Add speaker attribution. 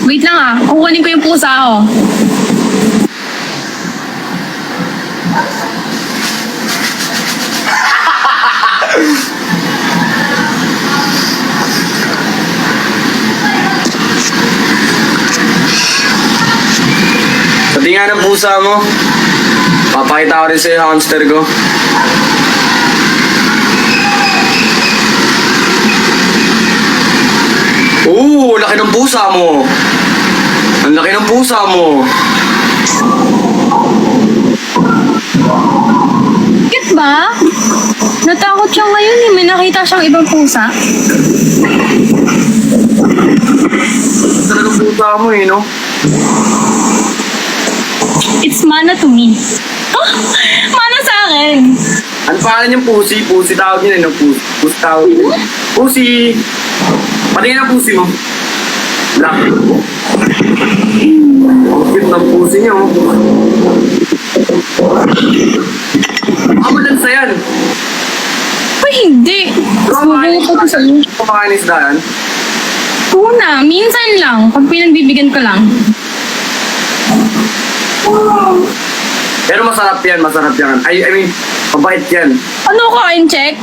Speaker 1: Wait lang ah. Kukunin ko yung pusa ko.
Speaker 2: Pati nga ng pusa mo. Papakita ko rin sa'yo yung hamster ko. Laki ng pusa mo. Ang laki ng pusa mo.
Speaker 1: Cute ba? Natakot siya ngayon eh. May nakita siyang ibang pusa.
Speaker 2: Talagang pusa mo eh, no?
Speaker 1: It's mana to me. Oh, mana sa akin.
Speaker 2: Ano pangalan yung pusi? Pusi tawag yun eh, no? Pusi tawag yun. Pusi! Patingin ang pusi mo. Black. Ang cute ng pusi niyo. Ako lansa yan.
Speaker 1: Ay, hindi. Subukan ko to sa'yo.
Speaker 2: Kumakain isda yan.
Speaker 1: Una, minsan lang. Pag pinagbibigyan ko lang.
Speaker 2: Pero masarap yan, masarap yan. I mean, mabait yan.
Speaker 1: Ano kain, check?